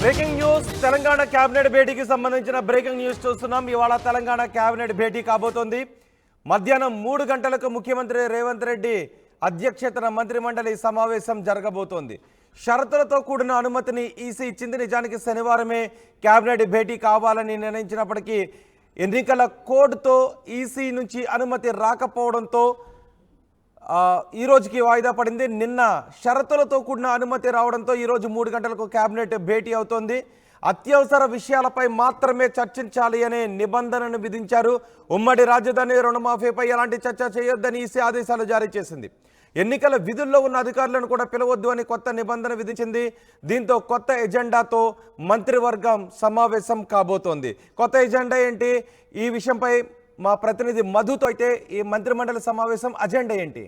Breaking news Telangana cabinet భేటీకి సంబంధించిన breaking news చూస్తున్నాం. ఇవాళ తెలంగాణ కేబినెట్ భేటీ కాబోతోంది. మధ్యాహ్నం 3 గంటలకు ముఖ్యమంత్రి రేవంత్ రెడ్డి అధ్యక్షతన మంత్రిమండలి సమావేశం జరగబోతోంది. షరతులతో కూడిన అనుమతిని ఈసీ ఇచ్చింది. నిజానికి శనివారమే కేబినెట్ భేటీ కావాలని నిర్ణయించినప్పటికీ ఎన్నికల కోడ్తో ఈసీ నుంచి అనుమతి రాకపోవడంతో ఈ రోజుకి వాయిదా పడింది. నిన్న షరతులతో కూడిన అనుమతి రావడంతో ఈరోజు 3 గంటలకు కేబినెట్ భేటీ అవుతోంది. అత్యవసర విషయాలపై మాత్రమే చర్చించాలి అనే నిబంధనను విధించారు. ఉమ్మడి రాజధాని రుణమాఫీపై ఎలాంటి చర్చ చేయొద్దని ఈసీ ఆదేశాలు జారీ చేసింది. ఎన్నికల విధుల్లో ఉన్న అధికారులను కూడా పిలవద్దు అని కొత్త నిబంధన విధించింది. దీంతో కొత్త ఎజెండాతో మంత్రివర్గం సమావేశం కాబోతోంది. కొత్త ఎజెండా ఏంటి? ఈ విషయంపై మా ప్రతినిధి మధుతో అయితే ఈ మంత్రిమండలి సమావేశం అజెండా ఏంటి?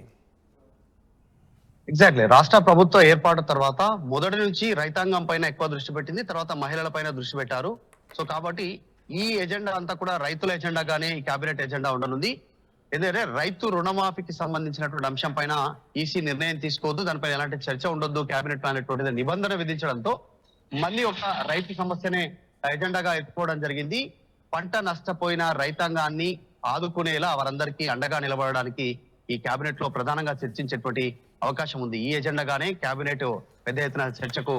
ఎగ్జాక్ట్లీ రాష్ట్ర ప్రభుత్వ ఏర్పాటు తర్వాత మొదటి నుంచి రైతాంగం పైన ఎక్కువ దృష్టి పెట్టింది, తర్వాత మహిళల పైన దృష్టి పెట్టారు. సో కాబట్టి ఈ ఎజెండా అంతా కూడా రైతుల ఎజెండాగానే ఈ కేబినెట్ ఎజెండా ఉండనుంది. ఎందుకంటే రైతు రుణమాఫీకి సంబంధించినటువంటి అంశం పైన ఈసీ నిర్ణయం తీసుకోవద్దు, దానిపై ఎలాంటి చర్చ ఉండొద్దు కేబినెట్ అనేటువంటి నిబంధన విధించడంతో మళ్ళీ ఒక రైతు సమస్యనే ఎజెండాగా ఎత్తుకోవడం జరిగింది. పంట నష్టపోయిన రైతాంగాన్ని ఆదుకునేలా వారందరికీ అండగా నిలబడడానికి ఈ కేబినెట్ లో ప్రధానంగా చర్చించేటువంటి అవకాశం ఉంది. ఈ ఎజెండాగానే కేబినెట్ పెద్ద ఎత్తున చర్చకు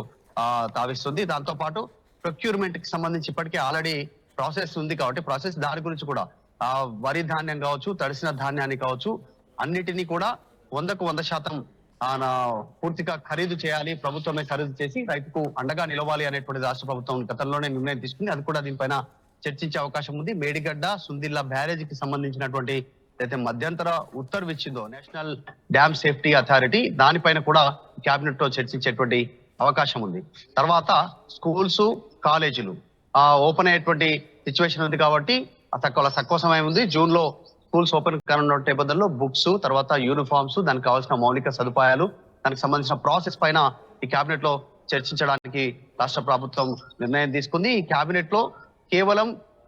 తావిస్తుంది. దాంతో పాటు ప్రొక్యూర్మెంట్ కి సంబంధించి ఇప్పటికే ఆల్రెడీ ప్రాసెస్ ఉంది కాబట్టి ప్రాసెస్ దాని గురించి కూడా వరి ధాన్యం కావచ్చు, తడిసిన ధాన్యాన్ని కావచ్చు, అన్నిటినీ కూడా 100కు 100% పూర్తిగా ఖరీదు చేయాలి, ప్రభుత్వమే ఖరీదు చేసి రైతుకు అండగా నిలవాలి అనేటువంటి రాష్ట్ర ప్రభుత్వం గతంలోనే నిర్ణయం తీసుకుంది. అది కూడా దీనిపైన చర్చించే అవకాశం ఉంది. మేడిగడ్డ సుందిల్లా బ్యారేజ్ కి సంబంధించినటువంటి అయితే మధ్యంతర ఉత్తర్వు ఇచ్చిందో నేషనల్ డ్యామ్ సేఫ్టీ అథారిటీ, దానిపైన కూడా కేబినెట్ లో చర్చించేటువంటి అవకాశం ఉంది. తర్వాత స్కూల్స్, కాలేజీలు ఓపెన్ అయ్యేటువంటి సిచ్యువేషన్ ఉంది కాబట్టి తక్కువ సమయం ఉంది. జూన్ లో స్కూల్స్ ఓపెన్ కానున్న నేపథ్యంలో బుక్స్, తర్వాత యూనిఫామ్స్, దానికి కావాల్సిన మౌలిక సదుపాయాలు, దానికి సంబంధించిన ప్రాసెస్ పైన ఈ కేబినెట్ లో చర్చించడానికి రాష్ట్ర ప్రభుత్వం నిర్ణయం తీసుకుంది. ఈ కేబినెట్ లో కేవలం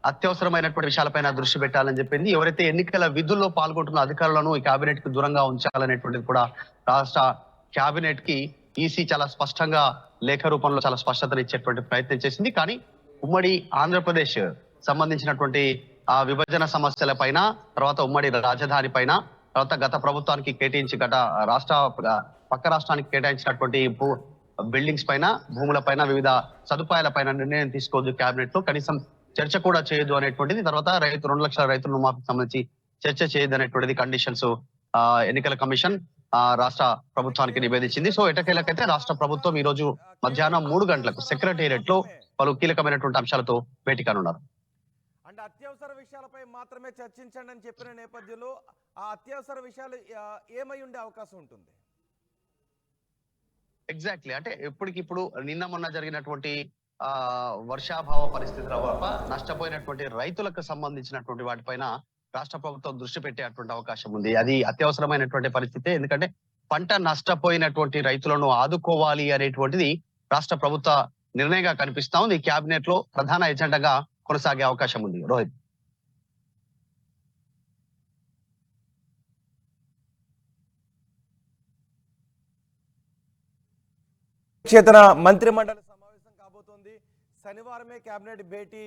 అత్యవసరమైనటువంటి విషయాలపైన దృష్టి పెట్టాలని చెప్పింది. ఎవరైతే ఎన్నికల విధుల్లో పాల్గొంటున్న అధికారులను ఈ కేబినెట్ కి దూరంగా ఉంచాలనేటువంటిది కూడా రాష్ట్ర కేబినెట్ కి ఈసీ చాలా స్పష్టంగా లేఖ రూపంలో చాలా స్పష్టతను ఇచ్చేటువంటి ప్రయత్నం చేసింది. కానీ ఉమ్మడి ఆంధ్రప్రదేశ్ సంబంధించినటువంటి విభజన సమస్యల పైన, తర్వాత ఉమ్మడి రాజధాని పైన, తర్వాత గత ప్రభుత్వానికి కేటాయించి పక్క రాష్ట్రానికి కేటాయించినటువంటి బిల్డింగ్స్ పైన, భూముల పైన, వివిధ సదుపాయాల పైన నిర్ణయం తీసుకోవద్దు కేబినెట్ లో, కనీసం చర్చ కూడా చేయదు అనేటువంటిది. తర్వాత 2 లక్షల రైతుల రుణమాఫీకి సంబంధించి చర్చ చేయదు అనేటువంటిది కండిషన్స్ ఎన్నికల కమిషన్ రాష్ట్ర ప్రభుత్వానికి నివేదించింది. సో ఎటకేలకైతే రాష్ట్ర ప్రభుత్వం ఈ రోజు మధ్యాహ్నం 3 గంటలకు సెక్రటేరియట్ లో పలు కీలకమైనటువంటి అంశాలతో భేటీ కానున్నారు. అంటే అత్యవసర విషయాలపై మాత్రమే చర్చించండి అని చెప్పిన నేపథ్యంలో ఆ అత్యవసర విషయాలు ఏమై ఉండే అవకాశం ఉంటుంది? ఎగ్జాక్ట్లీ అంటే ఇప్పటికిప్పుడు నిన్న మొన్న జరిగినటువంటి వర్షాభావ పరిస్థితుల వల్ల నష్టపోయినటువంటి రైతులకు సంబంధించినటువంటి వాటిపైన రాష్ట్ర ప్రభుత్వం దృష్టి పెట్టేటువంటి అవకాశం ఉంది. అది అత్యవసరమైనటువంటి పరిస్థితి. ఎందుకంటే పంట నష్టపోయినటువంటి రైతులను ఆదుకోవాలి అనేటువంటిది రాష్ట్ర ప్రభుత్వ నిర్ణయంగా కనిపిస్తా ఉంది. ఈ కేబినెట్ లో ప్రధాన ఎజెండాగా కొనసాగే అవకాశం ఉంది. రోహిత్, చేతన మంత్రిమండలి సమావేశం కాబోతోంది. శనివారమే కేబినెట్ భేటీ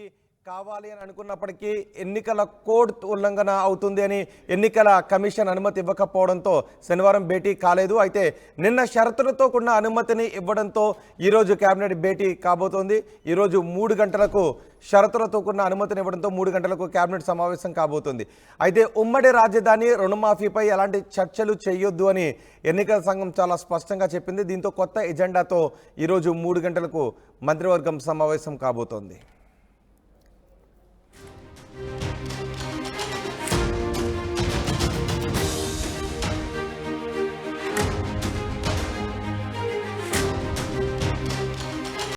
కావాలి అని అనుకున్నప్పటికీ ఎన్నికల కోడ్ ఉల్లంఘన అవుతుంది అని ఎన్నికల కమిషన్ అనుమతి ఇవ్వకపోవడంతో శనివారం భేటీ కాలేదు. అయితే నిన్న షరతులతో కూడిన అనుమతిని ఇవ్వడంతో ఈరోజు కేబినెట్ భేటీ కాబోతోంది. ఈరోజు 3 గంటలకు షరతులతో కూడిన అనుమతిని ఇవ్వడంతో 3 గంటలకు కేబినెట్ సమావేశం కాబోతుంది. అయితే ఉమ్మడి రాజధాని రుణమాఫీపై ఎలాంటి చర్చలు చేయొద్దు అని ఎన్నికల సంఘం చాలా స్పష్టంగా చెప్పింది. దీంతో కొత్త ఎజెండాతో ఈరోజు 3 గంటలకు మంత్రివర్గం సమావేశం కాబోతోంది.